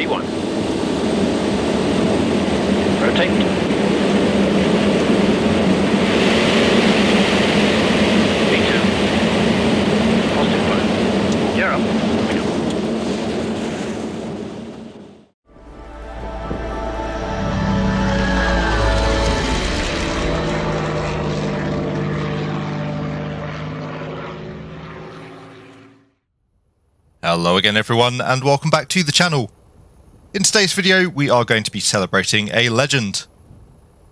V1. Rotate. V2. Positive flow. Gear up. We go. Hello again everyone, and welcome back to the channel. In today's video we are going to be celebrating a legend.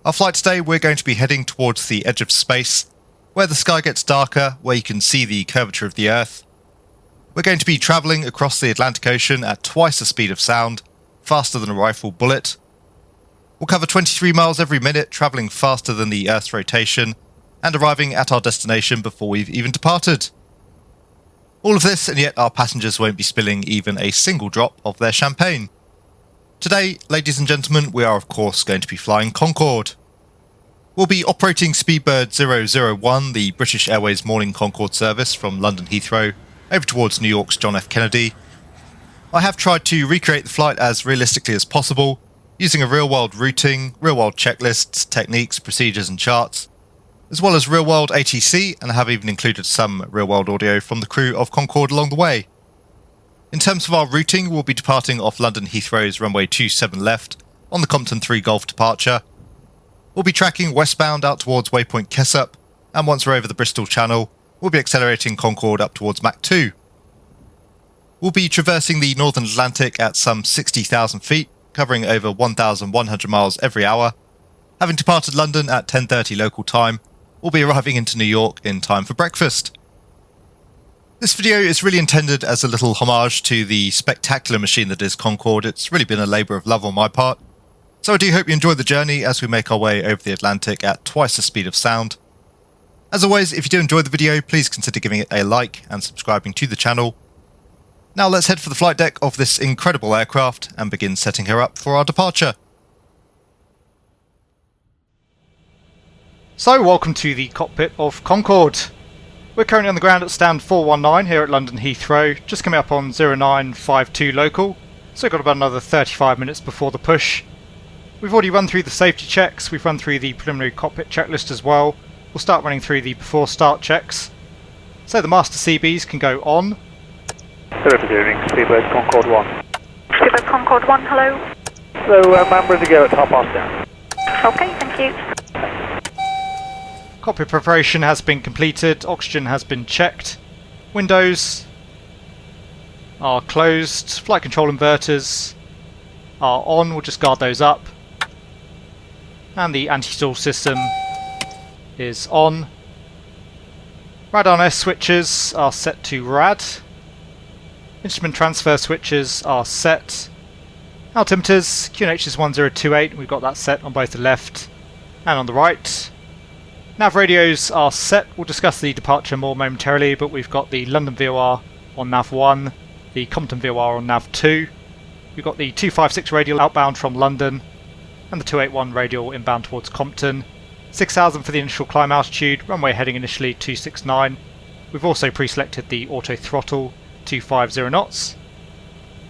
Our flight today, we're going to be heading towards the edge of space, where the sky gets darker, where you can see the curvature of the Earth. We're going to be travelling across the Atlantic Ocean at twice the speed of sound, faster than a rifle bullet. We'll cover 23 miles every minute, travelling faster than the Earth's rotation, and arriving at our destination before we've even departed. All of this, and yet our passengers won't be spilling even a single drop of their champagne. Today, ladies and gentlemen, we are of course going to be flying Concorde. We'll be operating Speedbird 001, the British Airways morning Concorde service from London Heathrow over towards New York's John F. Kennedy. I have tried to recreate the flight as realistically as possible, using a real-world routing, real-world checklists, techniques, procedures and charts, as well as real-world ATC, and I have even included some real-world audio from the crew of Concorde along the way. In terms of our routing, we'll be departing off London Heathrow's runway 27 left on the Compton 3 Golf departure. We'll be tracking westbound out towards waypoint Kessup, and once we're over the Bristol Channel, we'll be accelerating Concorde up towards Mach 2. We'll be traversing the Northern Atlantic at some 60,000 feet, covering over 1,100 miles every hour. Having departed London at 10:30 local time, we'll be arriving into New York in time for breakfast. This video is really intended as a little homage to the spectacular machine that is Concorde. It's really been a labour of love on my part. So I do hope you enjoy the journey as we make our way over the Atlantic at twice the speed of sound. As always, if you do enjoy the video, please consider giving it a like and subscribing to the channel. Now let's head for the flight deck of this incredible aircraft and begin setting her up for our departure. So, welcome to the cockpit of Concorde. We're currently on the ground at stand 419 here at London Heathrow, just coming up on 0952 local, so we've got about another 35 minutes before the push. We've already run through the safety checks, we've run through the preliminary cockpit checklist as well. We'll start running through the before start checks. So the master CBs can go on. Hello, good evening, Speedbird Concorde 1. Speedbird Concorde 1, hello. So, I'm ready to go at 10:30. Okay, thank you. Cockpit preparation has been completed, oxygen has been checked, windows are closed, flight control inverters are on, we'll just guard those up, and the anti-stall system is on. Radar S switches are set to RAD, instrument transfer switches are set, altimeters QNH is 1028, we've got that set on both the left and on the right. Nav radios are set, we'll discuss the departure more momentarily, but we've got the London VOR on Nav 1, the Compton VOR on Nav 2, we've got the 256 radial outbound from London, and the 281 radial inbound towards Compton. 6,000 for the initial climb altitude, runway heading initially 269. We've also pre-selected the auto throttle 250 knots,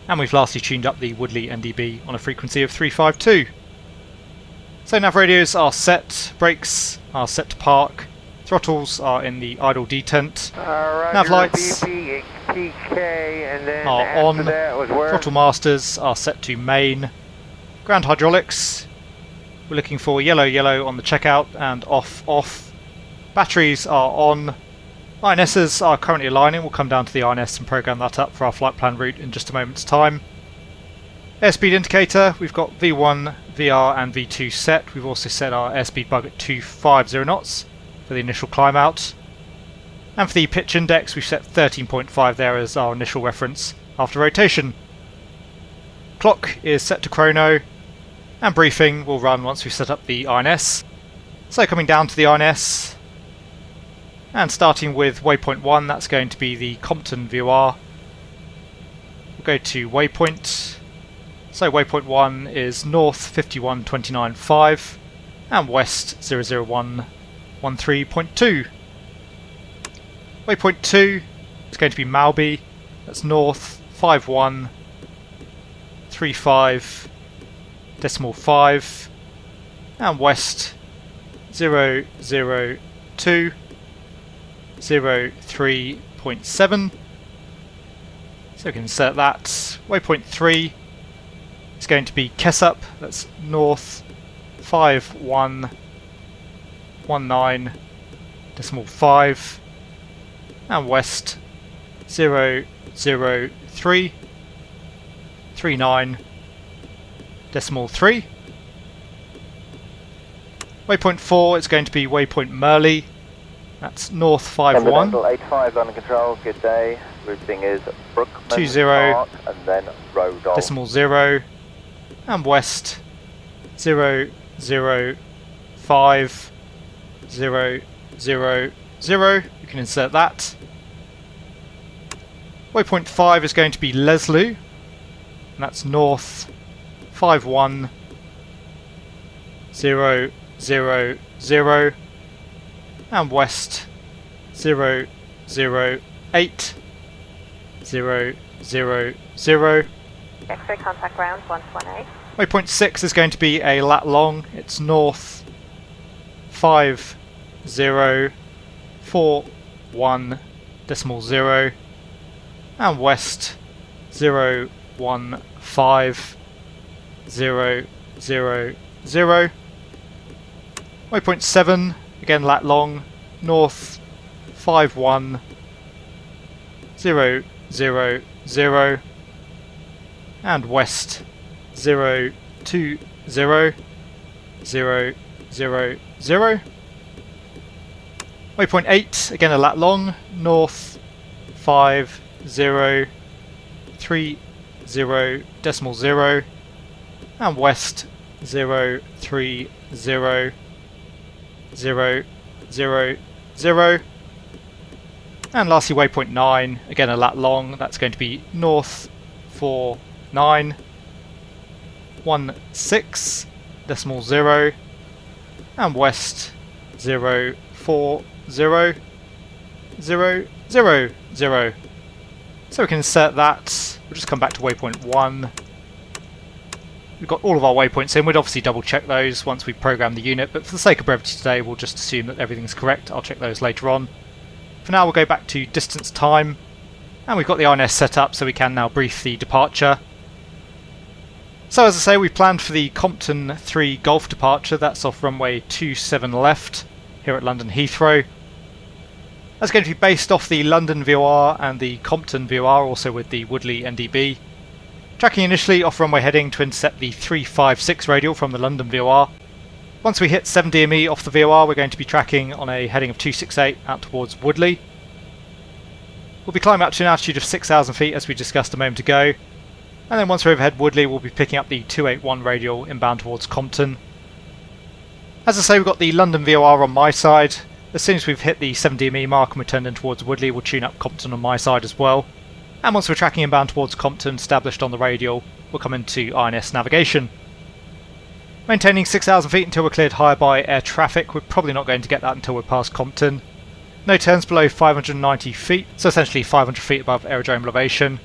and we've lastly tuned up the Woodley NDB on a frequency of 352. So nav radios are set, brakes are set to park, throttles are in the idle detent, nav lights are on, throttle masters are set to main, ground hydraulics, we're looking for yellow yellow on the checkout and off off, batteries are on, INSs are currently aligning, we'll come down to the INS and program that up for our flight plan route in just a moment's time. Airspeed indicator, we've got V1, VR and V2 set. We've also set our airspeed bug at 250 knots for the initial climb out. And for the pitch index, we've set 13.5 there as our initial reference after rotation. Clock is set to chrono, and briefing will run once we've set up the INS. So coming down to the INS, and starting with waypoint 1, that's going to be the Compton VOR. We'll go to waypoint. So waypoint 1 is north 51.29.5 and west 00113.2. Waypoint 2 is going to be Malby, that's north 51.3 35.5 and west 002.03.7. So we can insert that. Waypoint 3 is going to be Kessup, that's north 5119.5 and west 003.39.3. Waypoint 4 is going to be Waypoint Merley, that's north 51. 85 under control, good day. Routing is Brookman 20 Park and then Rodolph. decimal 0 and west 005.000. You can insert that. Waypoint 5 is going to be Leslie, and that's north 51.000 and west 008.000. X-ray contact ground 118. Waypoint 6 is going to be a lat long, it's north 5041.0 and west 015.000. Waypoint 7, again lat long, north 51.000 and west 020.000. Waypoint 8, again a lat long, north 5030.0 and west 030.000. And lastly waypoint 9, again a lat long, that's going to be north 4916.0 and west 040.000. So we can insert that. We'll just come back to waypoint 1. We've got all of our waypoints in. We'd obviously double check those once we program the unit, but for the sake of brevity today we'll just assume that everything's correct. I'll check those later on. For now we'll go back to distance time, and we've got the INS set up so we can now brief the departure. So as I say, we planned for the Compton 3 Golf departure. That's off runway 27 left here at London Heathrow. That's going to be based off the London VOR and the Compton VOR, also with the Woodley NDB. Tracking initially off runway heading to intercept the 356 radial from the London VOR. Once we hit 7 DME off the VOR, we're going to be tracking on a heading of 268 out towards Woodley. We'll be climbing up to an altitude of 6,000 feet as we discussed a moment ago. And then once we're overhead Woodley, we'll be picking up the 281 radial inbound towards Compton. As I say, we've got the London VOR on my side. As soon as we've hit the 7 DME mark and we're turned in towards Woodley, we'll tune up Compton on my side as well. And once we're tracking inbound towards Compton, established on the radial, we'll come into INS navigation. Maintaining 6,000 feet until we're cleared higher by air traffic. We're probably not going to get that until we're past Compton. No turns below 590 feet, so essentially 500 feet above aerodrome elevation.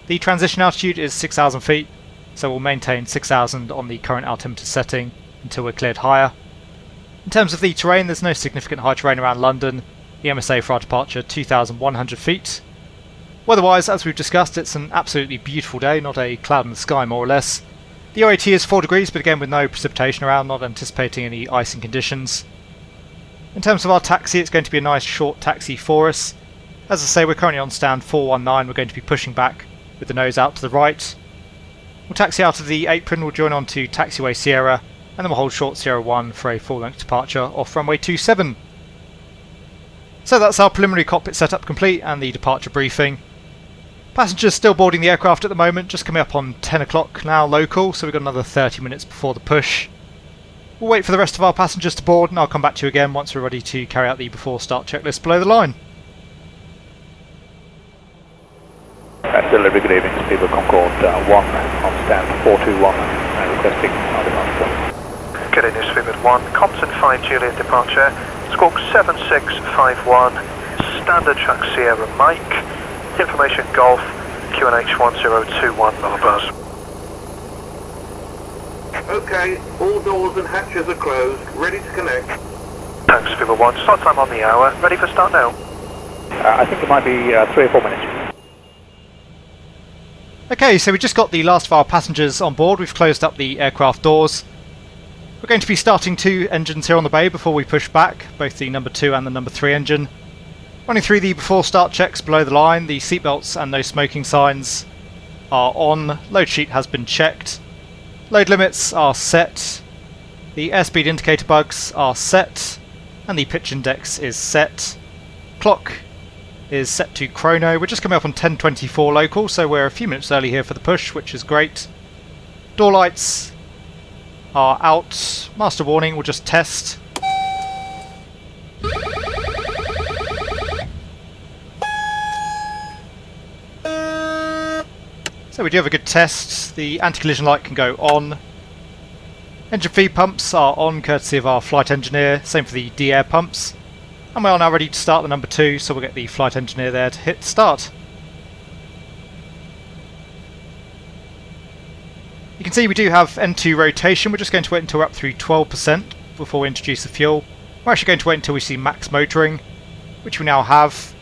The transition altitude is 6,000 feet, so we'll maintain 6,000 on the current altimeter setting until we're cleared higher. In terms of the terrain, there's no significant high terrain around London. The MSA for our departure, 2,100 feet. Weather-wise, as we've discussed, it's an absolutely beautiful day, not a cloud in the sky more or less. The OAT is 4 degrees, but again with no precipitation around, not anticipating any icing conditions. In terms of our taxi, it's going to be a nice short taxi for us. As I say, we're currently on stand 419, we're going to be pushing back with the nose out to the right. We'll taxi out of the apron, we'll join on to taxiway Sierra, and then we'll hold short Sierra 1 for a full-length departure off runway 27. So that's our preliminary cockpit setup complete and the departure briefing. Passengers still boarding the aircraft at the moment, just coming up on 10 o'clock now local, so we've got another 30 minutes before the push. We'll wait for the rest of our passengers to board and I'll come back to you again once we're ready to carry out the before start checklist below the line. Delivery, good evening, Speedbird Concorde 1 on stand 421 requesting our departure. Good evening, Speedbird 1, Compton 5 Juliet departure, squawk 7651, standard track Sierra Mike, information Golf, QNH 1021 millibars. Okay, all doors and hatches are closed, ready to connect. Thanks, Fever 1. Start time on the hour. Ready for start now. I think it might be 3 or 4 minutes. Okay, so we just got the last of our passengers on board. We've closed up the aircraft doors. We're going to be starting 2 engines here on the bay before we push back, both the number 2 and the number 3 engine. Running through the before start checks below the line, the seatbelts and no smoking signs are on. Load sheet has been checked. Load limits are set. The airspeed indicator bugs are set. And the pitch index is set. Clock is set to chrono. We're just coming up on 10:24 local, so we're a few minutes early here for the push, which is great. Door lights are out. Master warning, we'll just test. So we do have a good test. The anti-collision light can go on. Engine feed pumps are on, courtesy of our flight engineer. Same for the D-air pumps. And we are now ready to start the number 2, so we'll get the flight engineer there to hit start. You can see we do have N2 rotation. We're just going to wait until we're up through 12% before we introduce the fuel. We're actually going to wait until we see max motoring, which we now have.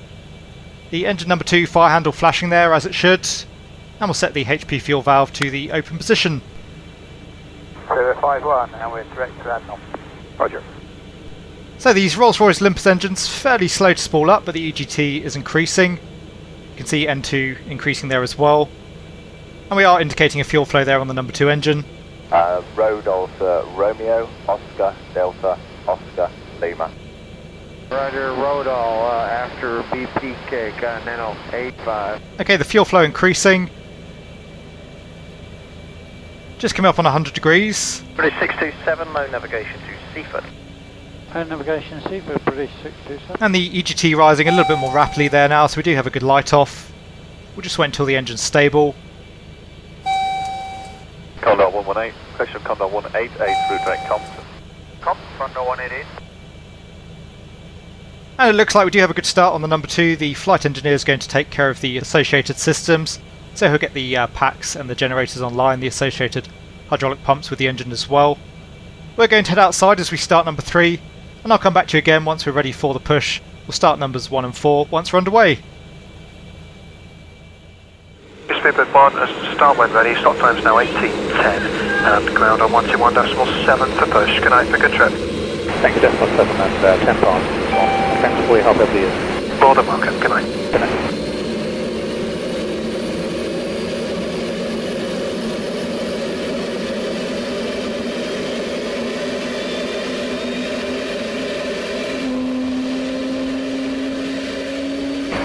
The engine number 2 fire handle flashing there as it should. And we'll set the HP fuel valve to the open position. 051 and we're direct to Admiral. Roger. So these Rolls-Royce Olympus engines, fairly slow to spool up, but the EGT is increasing. You can see N2 increasing there as well. And we are indicating a fuel flow there on the number 2 engine. Rodolph Romeo, Oscar, Delta, Oscar, Lima. Roger, Rodol after BPK, Continental 85. Okay, the fuel flow increasing. Just coming up on 100 degrees. British 627, low navigation to Seaford. Navigation Seaford, British 627. And the EGT rising a little bit more rapidly there now, so we do have a good light off. We'll just wait until the engine's stable. Condor 118, question Condor 188 through direct Compton. Compton, Condor 188. And it looks like we do have a good start on the number 2. The flight engineer is going to take care of the associated systems. So he'll get the packs and the generators online, the associated hydraulic pumps with the engine as well. We're going to head outside as we start number 3. And I'll come back to you again once we're ready for the push. We'll start numbers 1 and 4 once we're underway. Speedbird 1, start when ready, start time's now 18:10 and ground on 121.7 for push. Good night, for good trip. Thank you, Decimal 7 and 10 past. Thanks for your help over the years. Border marker, good night. Good night.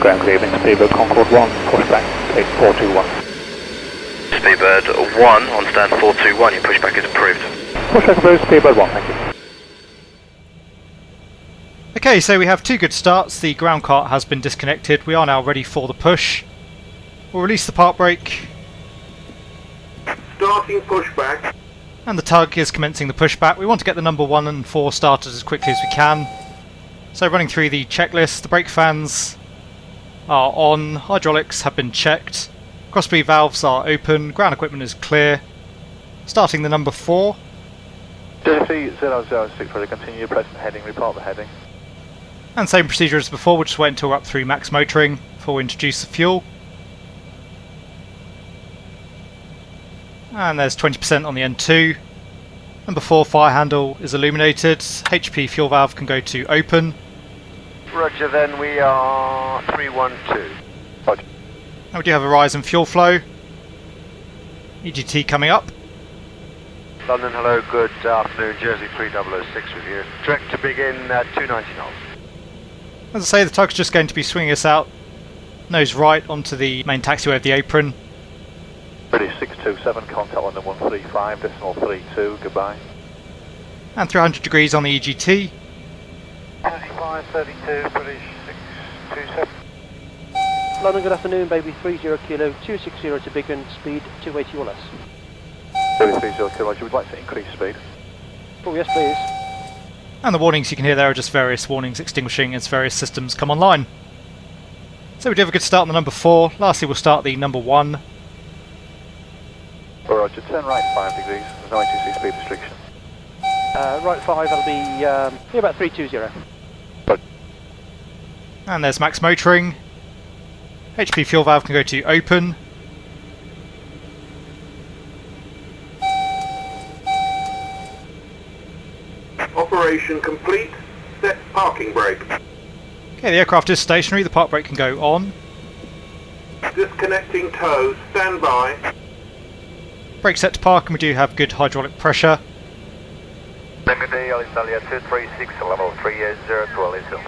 Ground clear, Speedbird Concorde 1, pushback, 8421. Speedbird 1 on stand 421, your pushback is approved. Pushback approved, Speedbird 1, thank you. Okay, so we have 2 good starts. The ground cart has been disconnected. We are now ready for the push. We'll release the park brake. Starting pushback. And the tug is commencing the pushback. We want to get the number 1 and 4 started as quickly as we can. So running through the checklist, the brake fans are on, hydraulics have been checked, crossbreed valves are open, ground equipment is clear. Starting the number 4. JC 006, ready, continue present heading, report the heading. And same procedure as before, we'll just wait until we're up through max motoring before we introduce the fuel. And there's 20% on the N2. Number 4 fire handle is illuminated, HP fuel valve can go to open. Roger, then we are 312. Roger. And we do have a rise in fuel flow. EGT coming up. London, hello, good afternoon, Jersey 3006 with you. Direct to begin at 290 knots. As I say, the tug's just going to be swinging us out nose right onto the main taxiway of the apron. British 627, contact London 135, decimal 32, goodbye. And 300 degrees on the EGT. 3532, British 627. London, good afternoon, baby 30 kilo, 260 to Biggin, speed 280 or less. 30 kilo, Roger, we'd like to increase speed. Oh yes please. And the warnings you can hear there are just various warnings extinguishing as various systems come online. So we do have a good start on the number 4. Lastly we'll start the number 1. We're Roger. Turn right 5 degrees. There's no ATC speed restriction. Right 5, that'll be about 320. And there's max motoring. HP fuel valve can go to open. Operation complete. Set parking brake. Okay, the aircraft is stationary, the park brake can go on. Disconnecting tows. Stand by. Brake set to park, and we do have good hydraulic pressure. Italia 236, level 3012.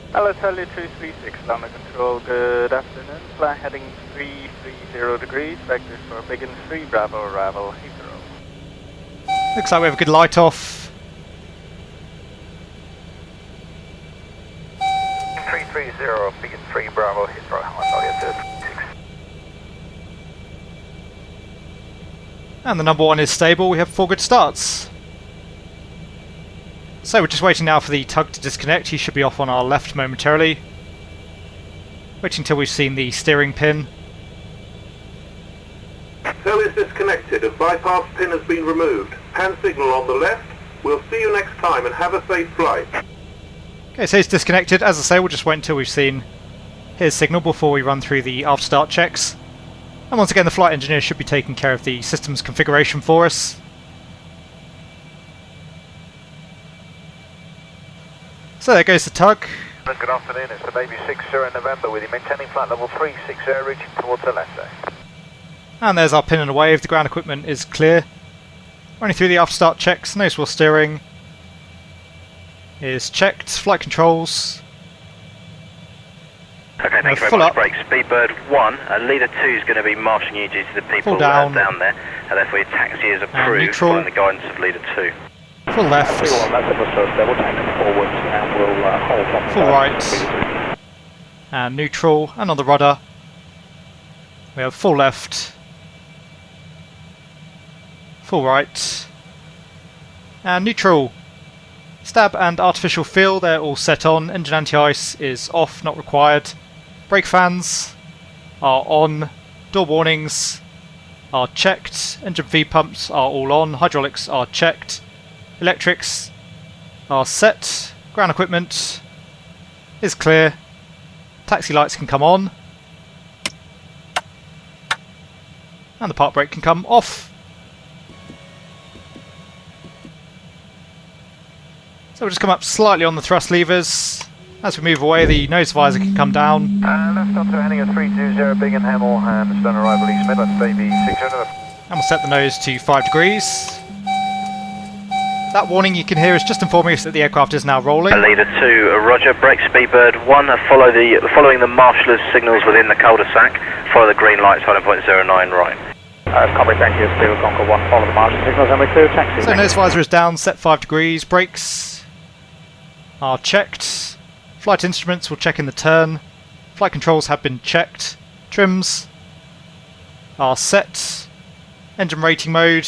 Italia 236, London Control, good afternoon. Fly heading 330 degrees, vectors for Big and 3 Bravo, arrival Heathrow. Looks like we have a good light off. 330, Big and 3 Bravo, Heathrow, Italia 236. And the number 1 is stable, we have 4 good starts. So we're just waiting now for the tug to disconnect. He should be off on our left momentarily. Waiting until we've seen the steering pin. Tow is disconnected. A bypass pin has been removed. Hand signal on the left. We'll see you next time and have a safe flight. Okay, so he's disconnected. As I say, we'll just wait until we've seen his signal before we run through the after start checks. And once again, the flight engineer should be taking care of the system's configuration for us. So there goes the tug. Good afternoon, it's the Baby 60 November with you, maintaining flight level 360, reaching towards the left there. And there's our pin and a wave, the ground equipment is clear. Running through the after start checks, nose wheel steering is checked, flight controls. Okay, thank you very much, brakes. Speedbird 1, leader 2 is going to be marshalling you due to the people down there, and therefore your taxi is approved following the guidance of leader 2. Full left. Full right. And neutral. And on the rudder, we have full left. Full right. And neutral. Stab and artificial feel, they're all set on. Engine anti-ice is off, not required. Brake fans are on. Door warnings are checked. Engine feed pumps are all on. Hydraulics are checked. Electrics are set, ground equipment is clear, taxi lights can come on, and the park brake can come off. So we'll just come up slightly on the thrust levers. As we move away, the nose visor can come down. Left onto heading at 320, Big and Hemel, and stern arrival East Midlands, Baby 600. And we'll set the nose to 5 degrees. That warning you can hear is just informing us that the aircraft is now rolling. Leader 2, Roger, brake Speedbird 1, following the marshaller's signals within the cul-de-sac, follow the green lights, holding point 09 right. Copy, thank you, Steel Concorde 1, follow the marshal signals and we clear taxi. So nose visor is down, set 5 degrees, brakes are checked, flight instruments will check in the turn, flight controls have been checked, trims are set, engine rating mode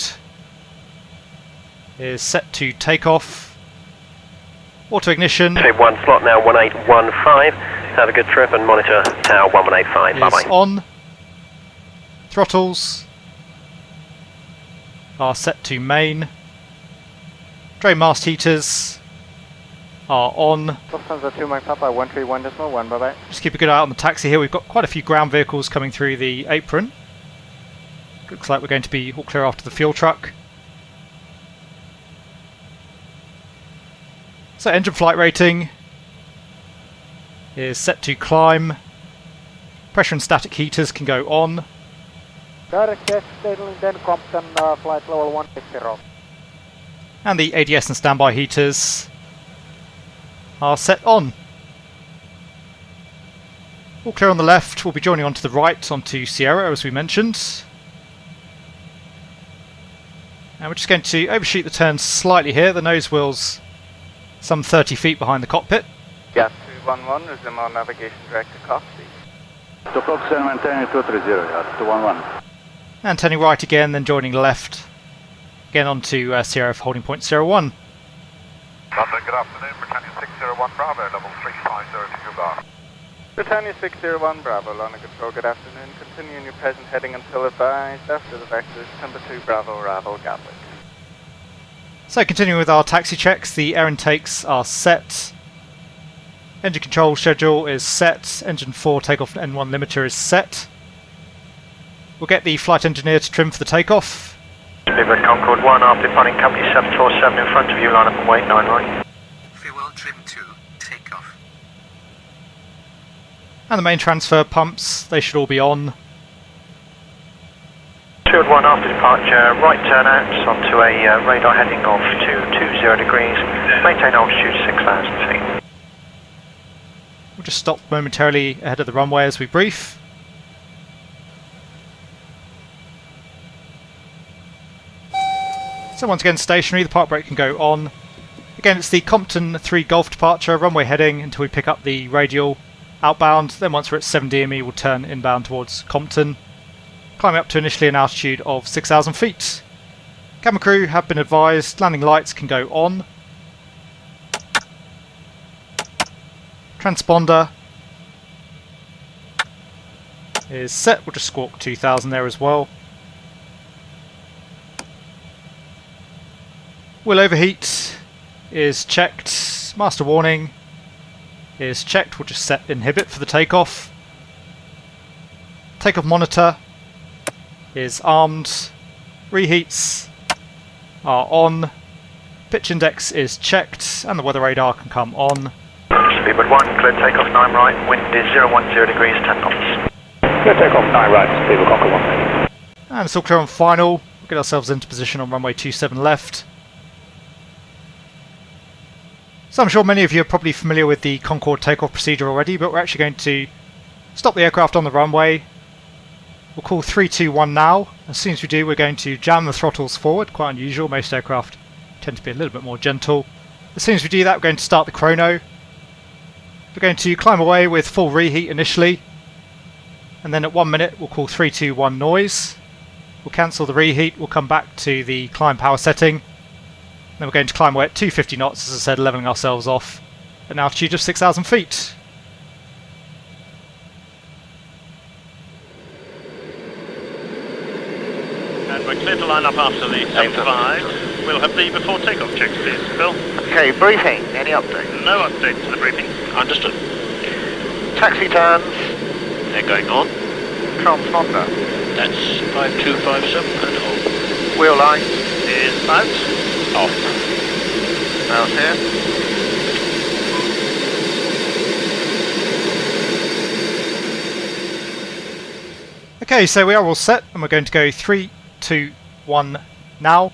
is set to takeoff. Auto ignition. Shape 1 slot now 1815. Have a good trip and monitor tower 1185. Bye bye. On. Throttles are set to main. Drain mast heaters are on. Lufthansa 2 Mike Papa 131.1. Bye bye. Just keep a good eye on the taxi here. We've got quite a few ground vehicles coming through the apron. Looks like we're going to be all clear after the fuel truck. So engine flight rating is set to climb. Pressure and static heaters can go on. Direct test, then Compton, flight level 160. And the ADS and standby heaters are set on. All clear on the left, we'll be joining onto the right, onto Sierra as we mentioned. And we're just going to overshoot the turn slightly here, the nose wheel's some 30 feet behind the cockpit. Gas 211, resume our navigation direct to Cockpit. To Fox and maintain 230, 211. And turning right again, then joining left. Again onto Sierra for holding point 01. London, good afternoon, Britannia 601 Bravo, level 350 to Bar. Britannia 601 Bravo, London Control, good afternoon. Continuing your present heading until advised after the vectors, Timber 2 Bravo, Ravel, Gatwick. So continuing with our taxi checks, the air intakes are set. Engine control schedule is set. Engine 4 takeoff N1 limiter is set. We'll get the flight engineer to trim for the takeoff. Speedbird Concorde 1 after departing company 747 in front of you, line up and wait 9 right. Farewell trim 2, takeoff. And the main transfer pumps, they should all be on. Field 1 after departure, right turnouts onto a radar heading of 220 degrees, maintain altitude 6,000 feet. We'll just stop momentarily ahead of the runway as we brief. So once again stationary, the park brake can go on. Again, it's the Compton 3 Golf departure, runway heading until we pick up the radial outbound. Then once we're at 7 DME, we'll turn inbound towards Compton, climbing up to initially an altitude of 6,000 feet. Cabin crew have been advised landing lights can go on. Transponder is set, we'll just squawk 2000 there as well. Will overheat is checked, master warning is checked, we'll just set inhibit for the takeoff. Takeoff monitor is armed, reheats are on, pitch index is checked, and the weather radar can come on. Speedbird 1, clear takeoff 9 right, wind is 010 degrees, 10 knots. Clear takeoff 9 right, Speedbird Concorde 1. And it's all clear on final, we'll get ourselves into position on runway 27 left. So I'm sure many of you are probably familiar with the Concorde takeoff procedure already, but we're actually going to stop the aircraft on the runway. We'll call 321 now. As soon as we do, we're going to jam the throttles forward, quite unusual, most aircraft tend to be a little bit more gentle. As soon as we do that, we're going to start the chrono. We're going to climb away with full reheat initially, and then at 1 minute we'll call 321 noise. We'll cancel the reheat, we'll come back to the climb power setting. Then we're going to climb away at 250 knots, as I said, levelling ourselves off at an altitude of 6,000 feet. And we're clear to line up after the 75. We'll have the before takeoff checks, please. Bill? Okay, briefing, any update? No update to the briefing. Understood. Taxi turns. They're going on. Transponder. That's 5257 and hold. Wheel line. Is out. Off. Out here. Okay, so we are all set, and we're going to go 3, 2, 1 now.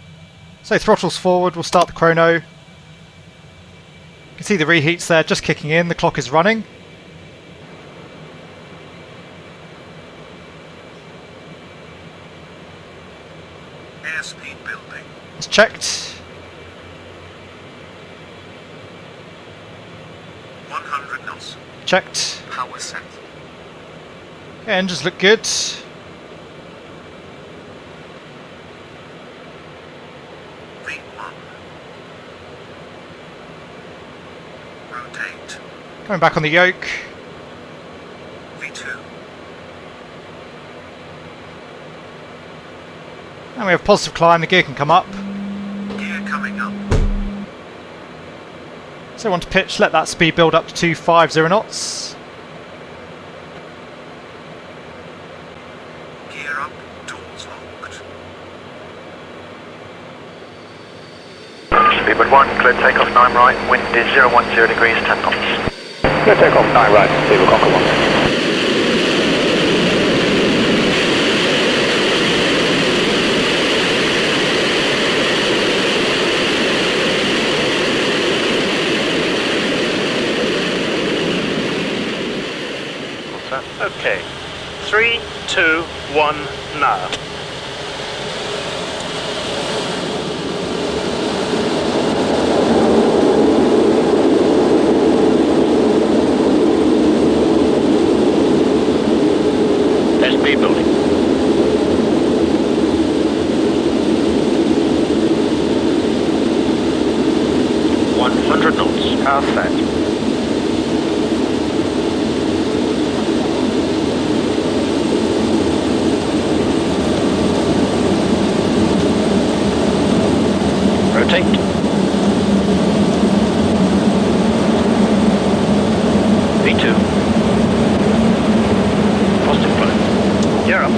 So throttles forward, we'll start the chrono. You can see the reheats there just kicking in, the clock is running. Airspeed building. It's checked. 100 knots. Checked. Power set. Okay, engines look good. V1. Rotate. Coming back on the yoke. V2. And we have positive climb, the gear can come up. Gear coming up. So we want to pitch, let that speed build up to 250 knots. Gear up, doors locked. Speedbird 1, clear takeoff 9 right, wind is 010 degrees, 10 knots. Clear takeoff 9 right, Speedbird Concorde 1. Okay. 3, 2, 1, now. SB building. 100 knots. Power set. 8. V2. Positive climb. Gear up.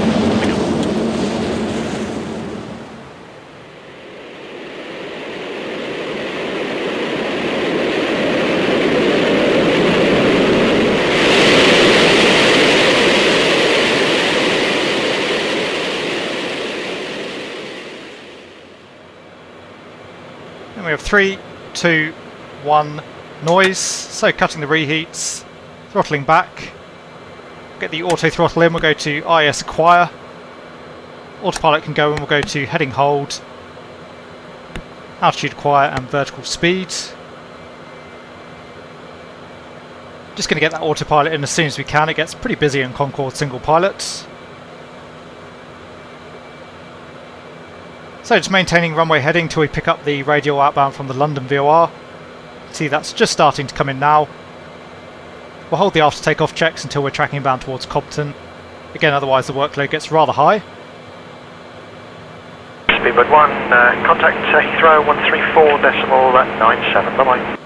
We have 3, 2, 1 noise, so cutting the reheats, throttling back, get the auto throttle in, we'll go to IS acquire, autopilot can go and we'll go to heading hold, altitude acquire and vertical speed. Just going to get that autopilot in as soon as we can, it gets pretty busy in Concorde single pilot. So just maintaining runway heading till we pick up the radial outbound from the London VOR. See, that's just starting to come in now. We'll hold the after takeoff checks until we're tracking bound towards Cobden. Again, otherwise the workload gets rather high. Speedbird 1, contact Heathrow 134.97, bye-bye.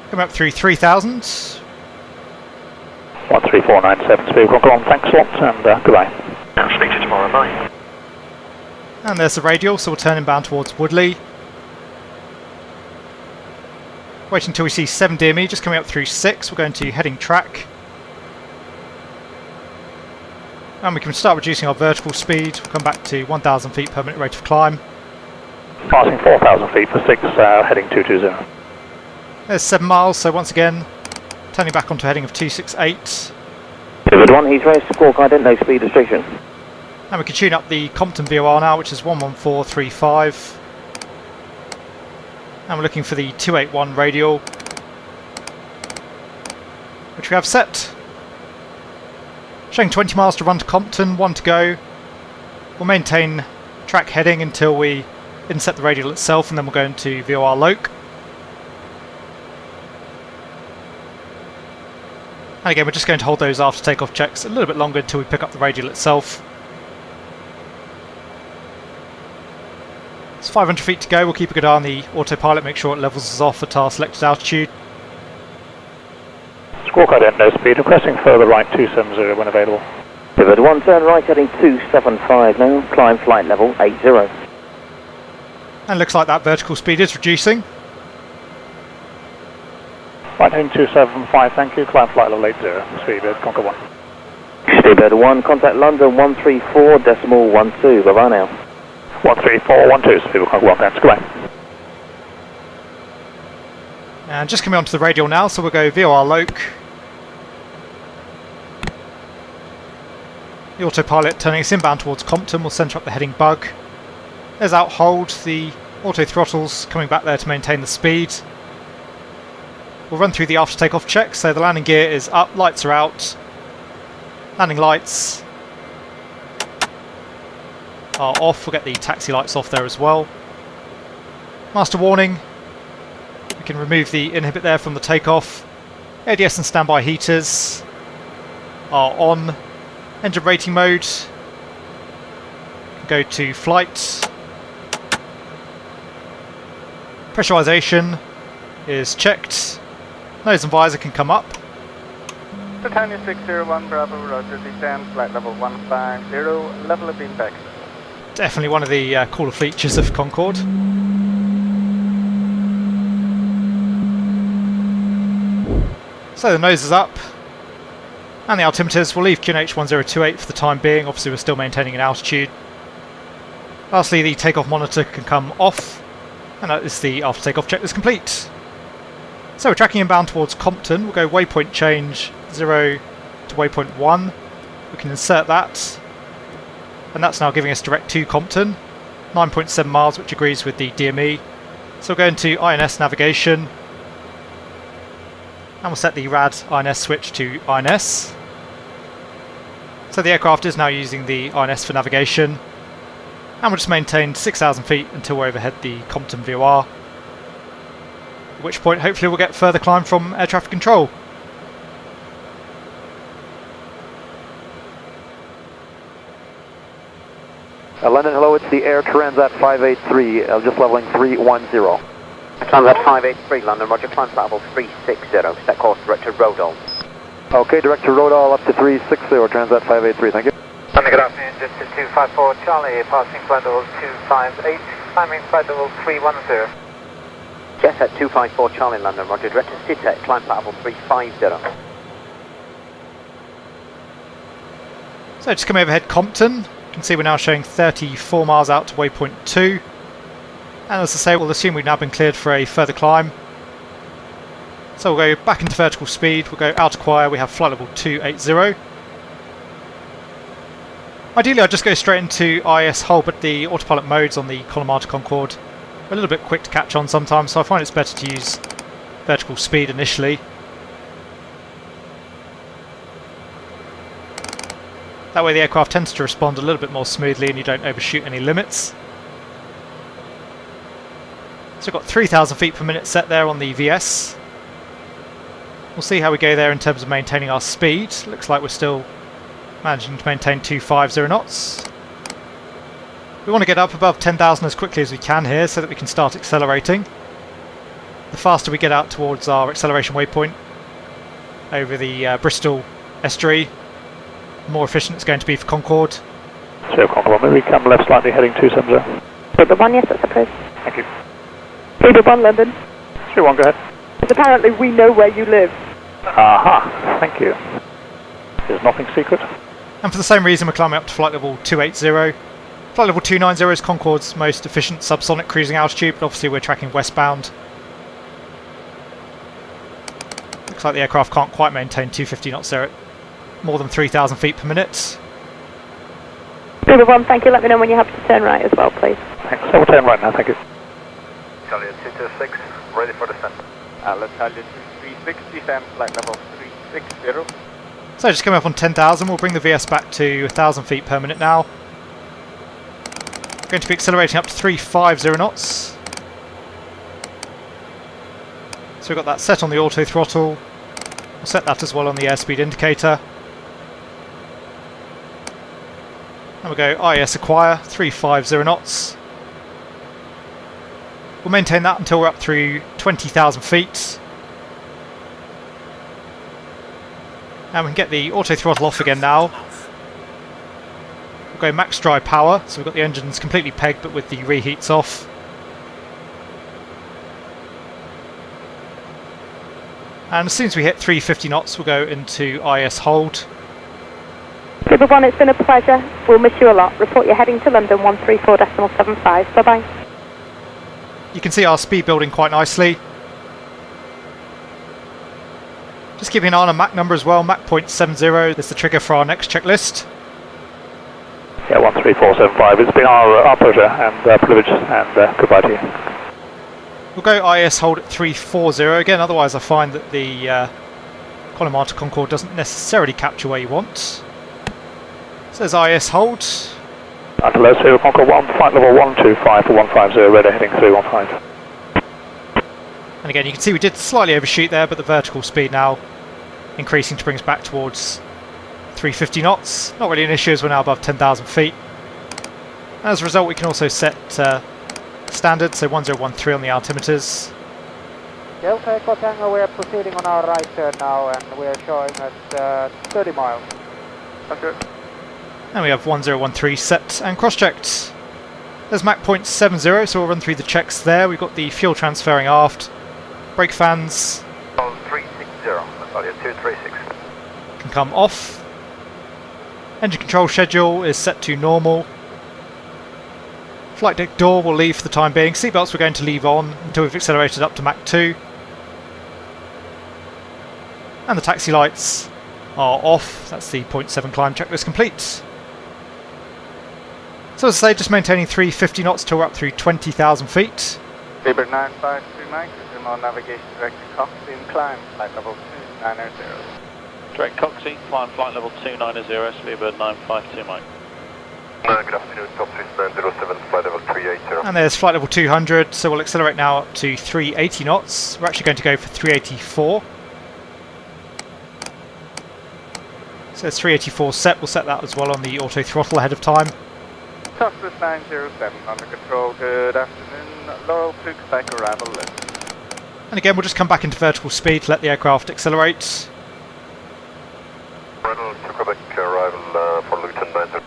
Coming up through 3000. 13497, Speedbird 1, thanks a lot, and goodbye. I'll speak to you tomorrow, bye. And there's the radial, so we'll turn inbound towards Woodley. Waiting until we see 7 DME, just coming up through 6, we're going to heading track. And we can start reducing our vertical speed, we'll come back to 1000 feet per minute rate of climb. Passing 4000 feet for 6, heading 220. There's 7 miles, so once again, turning back onto a heading of 268. Pivot 1, Heathrow, squawk, I don't know speed restriction. And we can tune up the Compton VOR now, which is 11435. And we're looking for the 281 radial, which we have set. Showing 20 miles to run to Compton, 1 to go. We'll maintain track heading until we inset the radial itself, and then we'll go into VOR Loke. And again, we're just going to hold those after takeoff checks a little bit longer until we pick up the radial itself. It's 500 feet to go, we'll keep a good eye on the autopilot, make sure it levels us off at our selected altitude. Squawk ident, speed, requesting further right 270 when available. Pivot 1, turn right heading 275 now, climb flight level 80. And looks like that vertical speed is reducing. Right heading 275, thank you, climb flight level 80, Speedbird, Concorde 1. Speedbird 1, contact London 134.12, bye bye now. 13412, Speedbird Concorde 1, thanks, goodbye. And just coming onto the radial now, so we'll go VOR Loke. The autopilot turning us inbound towards Compton, we'll centre up the heading bug. There's out hold, the auto throttles coming back there to maintain the speed. We'll run through the after takeoff check, so the landing gear is up, lights are out. Landing lights are off, we'll get the taxi lights off there as well. Master warning, we can remove the inhibit there from the takeoff. ADS and standby heaters are on. Engine rating mode, go to flight. Pressurization is checked. Nose and visor can come up. Britannia 601 Bravo, roger, descend, flight level 150, level of impact. Definitely one of the cooler features of Concorde. So the nose is up, and the altimeters will leave QNH 1028 for the time being, obviously we're still maintaining an altitude. Lastly, the takeoff monitor can come off, and that is the after takeoff check is complete. So we're tracking inbound towards Compton, we'll go waypoint change 0 to waypoint 1, we can insert that, and that's now giving us direct to Compton, 9.7 miles, which agrees with the DME. So we'll go into INS navigation, and we'll set the RAD INS switch to INS. So the aircraft is now using the INS for navigation, and we'll just maintain 6,000 feet until we overhead the Compton VOR, at which point hopefully we'll get further climb from air traffic control. London, hello, it's the Air Transat 583, just leveling 310. Transat 583, London, roger, climb flight level 360, set course direct to Rodol. Okay, direct to Rodol up to 360, Transat 583, thank you. London, good afternoon, this is 254 Charlie, passing flight level 258, climbing flight level 310. Jet at 254 Charlie, London, roger, direct to Sitet, climb flight level 350. So just coming overhead Compton, you can see we're now showing 34 miles out to waypoint 2. And as I say, we'll assume we've now been cleared for a further climb. So we'll go back into vertical speed, we'll go out acquire, we have flight level 280. Ideally I'd just go straight into IS hold, but the autopilot modes on the Colomata Concorde are a little bit quick to catch on sometimes, so I find it's better to use vertical speed initially. That way the aircraft tends to respond a little bit more smoothly and you don't overshoot any limits. So we've got 3,000 feet per minute set there on the VS. We'll see how we go there in terms of maintaining our speed. Looks like we're still managing to maintain 250 knots. We want to get up above 10,000 as quickly as we can here so that we can start accelerating. The faster we get out towards our acceleration waypoint over the Bristol estuary, the more efficient it's going to be for Concorde. So Concorde, maybe come left slightly heading 270. Speedbird 1, yes, that's approved. Thank you. Speedbird 1, London. 31, go ahead. Because apparently we know where you live. Aha, thank you. There's nothing secret. And for the same reason we're climbing up to flight level 280. Flight level 290 is Concorde's most efficient subsonic cruising altitude, but obviously we're tracking westbound. Looks like the aircraft can't quite maintain 250 knots there at more than 3,000 feet per minute. Speedbird 1, thank you. Let me know when you have to turn right as well, please. Thanks. So we'll turn right now, thank you. Italia 226, ready for descent. Italia 2360, stand flight level 360. So just coming up on 10,000, we'll bring the VS back to 1,000 feet per minute now. Going to be accelerating up to 350 knots. So we've got that set on the auto throttle. We'll set that as well on the airspeed indicator. And we'll go IS acquire, 350 knots. We'll maintain that until we're up through 20,000 feet. And we can get the auto throttle off again now. We'll go max dry power, so we've got the engines completely pegged but with the reheats off. And as soon as we hit 350 knots we'll go into IS hold. Speedbird 1, it's been a pleasure. We'll miss you a lot. Report you're heading to London 134.75. Bye bye. You can see our speed building quite nicely. Just keeping an eye on a Mach number as well, Mach 0.70 is the trigger for our next checklist. Yeah, 13475, it's been our pleasure and privilege and goodbye to you. We'll go IS hold at 340 again, otherwise I find that the Colomata Concorde doesn't necessarily capture where you want. It says IS hold. Until let's see, Concorde 1, flight level 125 for 150, radar heading 315. And again, you can see we did slightly overshoot there, but the vertical speed now increasing to bring us back towards 350 knots. Not really an issue as we're now above 10,000 feet. As a result, we can also set standard, so 1013 on the altimeters. Delta Echo Tango, we're proceeding on our right turn now and we're showing at 30 miles. Okay. And we have 1013 set and cross-checked. There's Mach 0.70, so we'll run through the checks there. We've got the fuel transferring aft, brake fans 360, Italia 236. can come off. Engine control schedule is set to normal. Flight deck door will leave for the time being. Seatbelts we're going to leave on until we've accelerated up to Mach 2. And the taxi lights are off. That's the 0.7 climb checklist complete. So as I say, just maintaining 350 knots till we're up through 20,000 feet. Speedbird 9529, resume on navigation direct to Cockpit, climb flight level 290. Direct Cockpit, climb flight level 290, Speedbird 952 Mike. Good afternoon, top 3907, flight level 380. And there's flight level 200, so we'll accelerate now up to 380 knots. We're actually going to go for 384. So there's 384 set, we'll set that as well on the auto throttle ahead of time. Costas 907 under control, good afternoon. Laurel to Quebec, arrival left. And again, we'll just come back into vertical speed to let the aircraft accelerate. Reynolds to Quebec, arrival for Luton 907.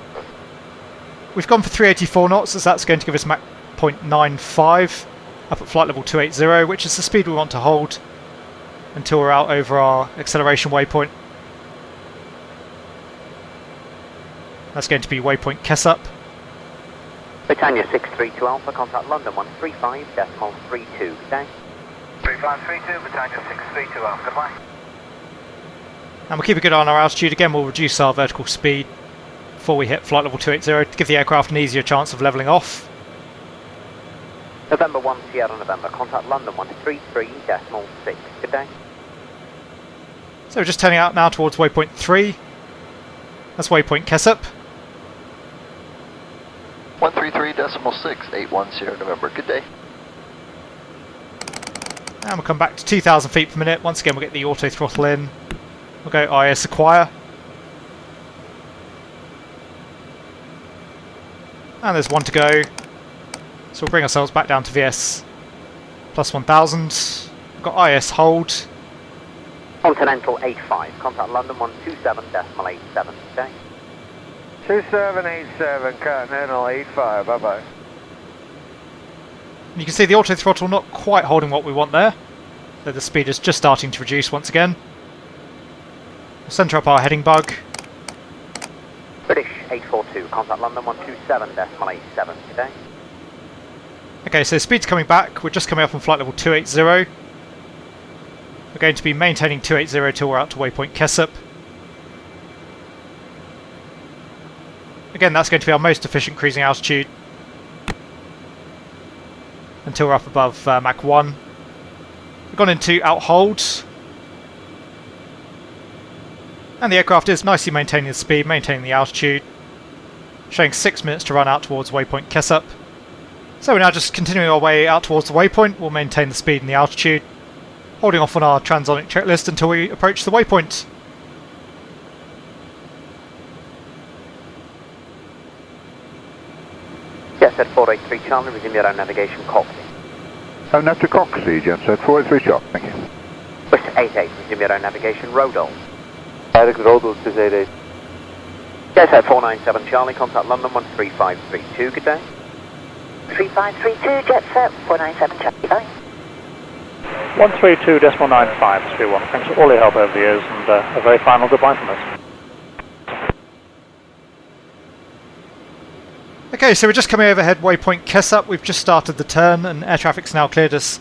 We've gone for 384 knots, as that's going to give us Mach 0.95 up at flight level 280, which is the speed we want to hold until we're out over our acceleration waypoint. That's going to be waypoint Kessup. Britannia 632 Alpha, contact London 135.32, good day. 3532, Britannia 632 Alpha, goodbye. And we'll keep a good eye on our altitude. Again, we'll reduce our vertical speed before we hit flight level 280 to give the aircraft an easier chance of levelling off. November 1 Sierra November, contact London 133.6, good day. So we're just turning out now towards waypoint 3. That's waypoint Kessup. 133.6, 81 Sierra November, good day. And we'll come back to 2,000 feet per minute. Once again, we'll get the auto throttle in. We'll go IS acquire. And there's one to go. So we'll bring ourselves back down to VS plus 1,000. We've got IS hold. Continental 85, contact London 127.87, okay? 2787, Continental 85, bye-bye. You can see the auto throttle not quite holding what we want there. So the speed is just starting to reduce once again. We'll centre up our heading bug. British 842, contact London 127.87 today. Okay, so speed's coming back. We're just coming up on flight level 280. We're going to be maintaining 280 till we're out to waypoint Kessup. Again, that's going to be our most efficient cruising altitude until we're up above Mach 1. We've gone into out hold. And the aircraft is nicely maintaining the speed, maintaining the altitude, showing 6 minutes to run out towards waypoint Kessup. So we're now just continuing our way out towards the waypoint. We'll maintain the speed and the altitude, holding off on our transonic checklist until we approach the waypoint. Jetset 483 Charlie, resume your own navigation cockpit. Own nav to Coxie, Jetset 483 Charlie, thank you. Push to 88, resume your own navigation Rodol. Direct Rodol 688. Jetset 497 Charlie, contact London 13532, good day. 3532, Jetset 497 Charlie, bye. 132.95, 31. Thanks for all your help over the years, and a very final goodbye from us. Okay, so we're just coming overhead waypoint Kessup. We've just started the turn, and air traffic's now cleared us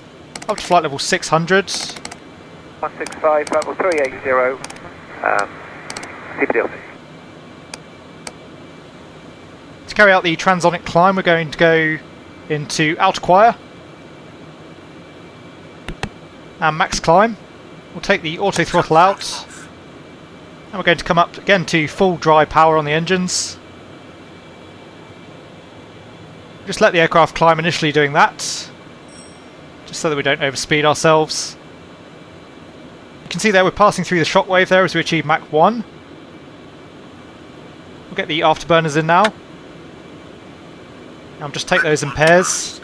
up to flight level 600. 165, level 380, CPDLC. To carry out the transonic climb, we're going to go into out acquire and max climb. We'll take the auto throttle out, and we're going to come up again to full dry power on the engines. Just let the aircraft climb initially doing that, just so that we don't overspeed ourselves. You can see there we're passing through the shockwave there as we achieve Mach 1. We'll get the afterburners in now. And just take those in pairs.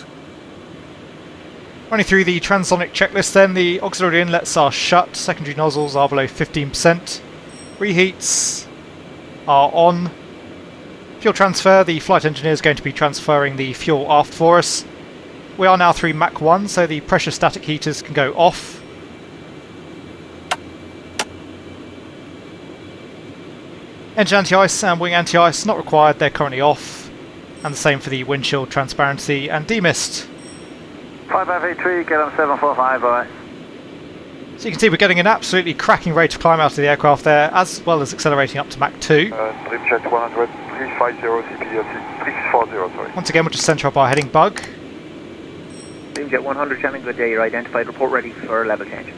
Running through the transonic checklist then, the auxiliary inlets are shut, secondary nozzles are below 15%, reheats are on. Fuel transfer, the flight engineer is going to be transferring the fuel aft for us. We are now through Mach 1, so the pressure static heaters can go off. Engine anti-ice and wing anti-ice not required, they're currently off. And the same for the windshield transparency and demist. 5583, get on 745, bye. So you can see we're getting an absolutely cracking rate of climb out of the aircraft there, as well as accelerating up to Mach 2. Dreamjet 100, 350 CPDLC, 340, sorry. Once again, we'll just centre up our heading bug. Dreamjet 100, Shannon, good day, you're identified, report ready for level change.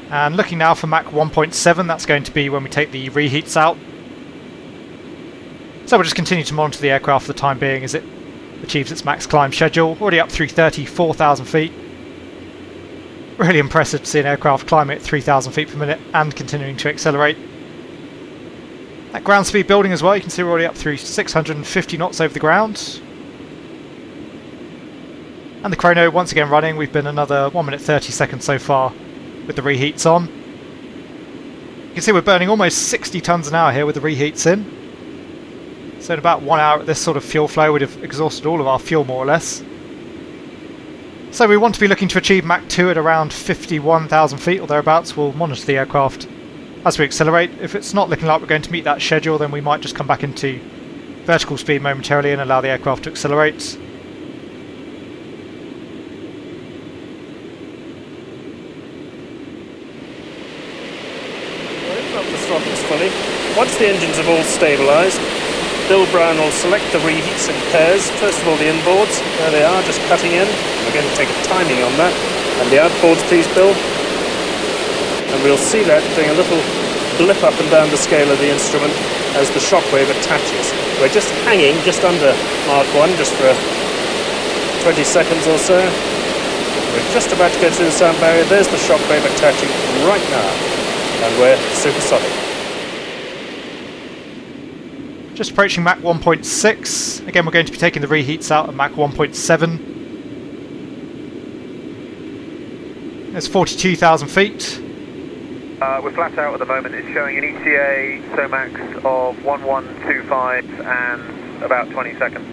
And looking now for Mach 1.7, that's going to be when we take the reheats out. So we'll just continue to monitor the aircraft for the time being as it achieves its max climb schedule, already up through 34,000 feet. Really impressive to see an aircraft climbing at 3,000 feet per minute and continuing to accelerate. At ground speed building as well, you can see we're already up through 650 knots over the ground. And the chrono once again running. We've been another 1 minute 30 seconds so far with the reheats on. You can see we're burning almost 60 tonnes an hour here with the reheats in. So in about 1 hour at this sort of fuel flow we'd have exhausted all of our fuel more or less. So we want to be looking to achieve Mach 2 at around 51,000 feet or thereabouts. We'll monitor the aircraft as we accelerate. If it's not looking like we're going to meet that schedule, then we might just come back into vertical speed momentarily and allow the aircraft to accelerate. Fully. Once the engines have all stabilised, Bill Brown will select the reheats in pairs. First of all the inboards, there they are, just cutting in. We're going to take a timing on that. And the outboards please, Bill. And we'll see that doing a little blip up and down the scale of the instrument as the shockwave attaches. We're just hanging just under Mark 1, just for 20 seconds or so. We're just about to go through the sound barrier. There's the shockwave attaching right now. And we're supersonic. Just approaching Mach 1.6. Again, we're going to be taking the reheats out at Mach 1.7. There's 42,000 feet. We're flat out at the moment. It's showing an ETA SOMAX of 1125 and about 20 seconds.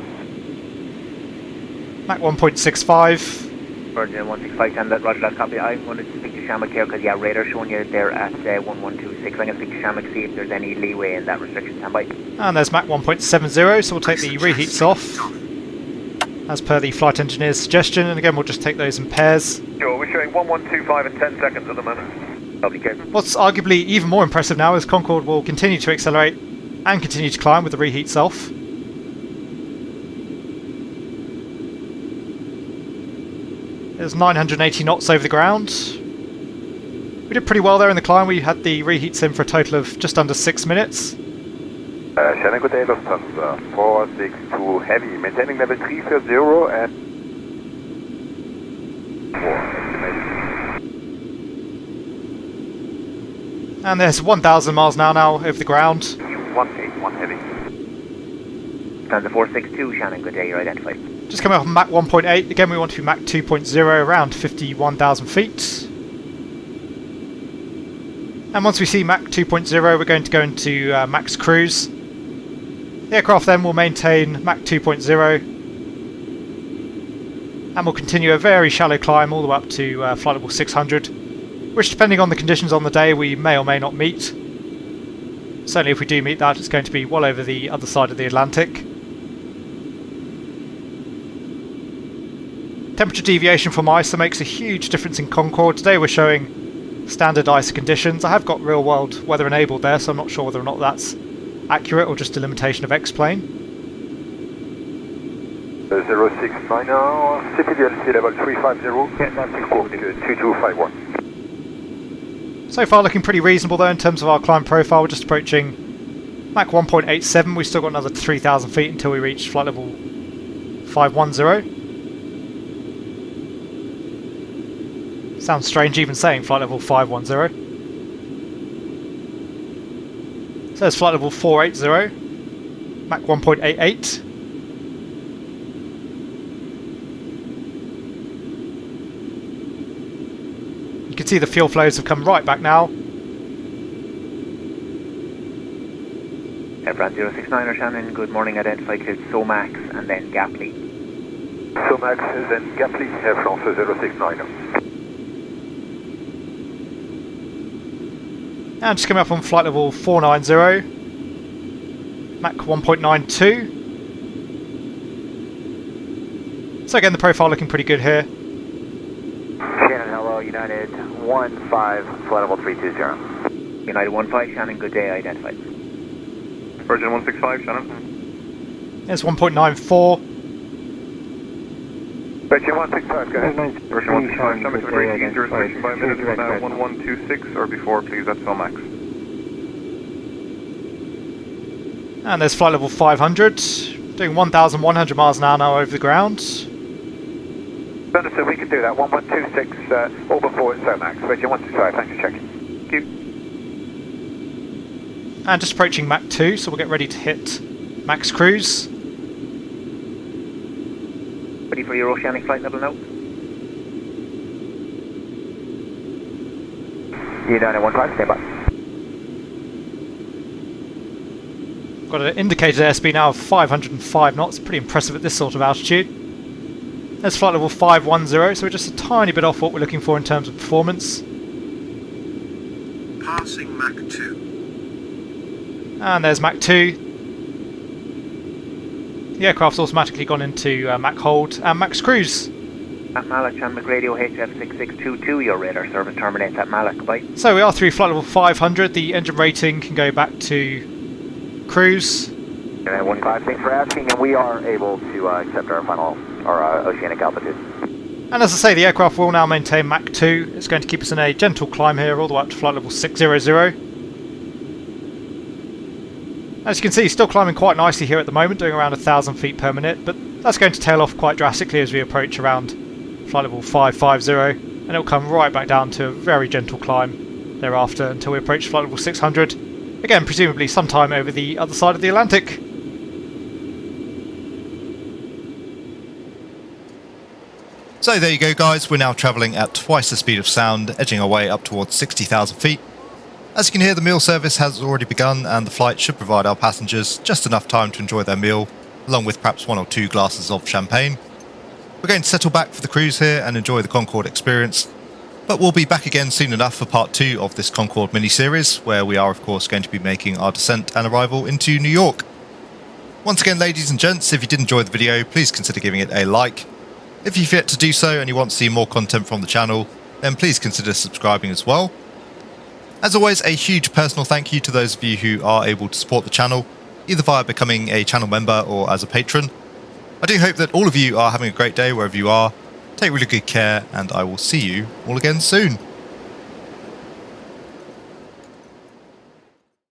Mach 1.65. Virgin 165, and that, Roger that copy. I'm going to speak to Shamrock here because yeah, radar showing you there at 1126. I'm going to speak to Shamrock, see if there's any leeway in that restriction. Stand by. And there's Mach 1.70, so we'll take the reheats off as per the flight engineer's suggestion, and again we'll just take those in pairs. Sure, we're showing 1125 and 10 seconds at the moment. Lovely, go. What's arguably even more impressive now is Concorde will continue to accelerate and continue to climb with the reheats off. There's 980 knots over the ground. We did pretty well there in the climb. We had the reheats in for a total of just under 6 minutes. Shannon, good day, Lufthansa 462 Heavy, maintaining level 340 and 4 estimated. And there's 1,000 miles an hour now over the ground. 181 Heavy. Lufthansa 462, Shannon, good day, you're identified. Just coming off Mach 1.8, again we want to be Mach 2.0, around 51,000 feet. And once we see Mach 2.0, we're going to go into max cruise. The aircraft then will maintain Mach 2.0, and will continue a very shallow climb all the way up to flight level 600, which depending on the conditions on the day we may or may not meet. Certainly if we do meet that, it's going to be well over the other side of the Atlantic. Temperature deviation from ISA makes a huge difference in Concorde. Today we're showing standard ISA conditions. I have got real world weather enabled there, so I'm not sure whether or not that's accurate or just a limitation of X-plane. 069 now, CPDLC level 350, squawk 2251. So far looking pretty reasonable though in terms of our climb profile. We're just approaching Mach 1.87. We've still got another 3,000 feet until we reach flight level 510. Sounds strange even saying flight level 510. So there's flight level 480, Mach 1.88. You can see the fuel flows have come right back now. Air France 069er Shannon, good morning, identified to SOMAX and then Gapley. SOMAX and then Gapley, Air France 069er. And just coming up on flight level 490, Mach 1.92. So again, the profile looking pretty good here. Shannon, hello, United 15, flight level 320. United 15, Shannon, good day, identified. Virgin 165, Shannon. There's 1.94. Virgin 165, go ahead. Virgin 165, Shannon, to agree to use your restriction by a minute from 1126 or before, please, that's SOMAX. And there's flight level 500, doing 1,100 miles an hour now over the ground. Understood, we can do that. 1126, all before it's SOMAX. Virgin 165, thanks for checking. Thank you. And just approaching Mach 2, so we'll get ready to hit max cruise. Ready for your oceanic flight level now. U915, stand by. Got an indicated airspeed now of 505 knots, pretty impressive at this sort of altitude. There's flight level 510, so we're just a tiny bit off what we're looking for in terms of performance. Passing Mach 2. And there's Mach 2. The aircraft's automatically gone into Mach hold and max cruise. At Malak, Shamrock Radio HF6622, your radar service terminates at Malak, goodbye. So we are through flight level 500, the engine rating can go back to cruise. 156 for asking, and we are able to accept our final, our oceanic altitude. And as I say, the aircraft will now maintain Mach 2. It's going to keep us in a gentle climb here all the way up to flight level 600. As you can see, still climbing quite nicely here at the moment, doing around 1,000 feet per minute, but that's going to tail off quite drastically as we approach around flight level 550, and it'll come right back down to a very gentle climb thereafter until we approach flight level 600. Again, presumably sometime over the other side of the Atlantic. So there you go guys, we're now travelling at twice the speed of sound, edging our way up towards 60,000 feet. As you can hear, the meal service has already begun and the flight should provide our passengers just enough time to enjoy their meal, along with perhaps 1 or 2 glasses of champagne. We're going to settle back for the cruise here and enjoy the Concorde experience, but we'll be back again soon enough for part 2 of this Concorde mini-series, where we are of course going to be making our descent and arrival into New York. Once again, ladies and gents, if you did enjoy the video, please consider giving it a like. If you've yet to do so and you want to see more content from the channel, then please consider subscribing as well. As always, a huge personal thank you to those of you who are able to support the channel, either via becoming a channel member or as a patron. I do hope that all of you are having a great day wherever you are. Take really good care, and I will see you all again soon.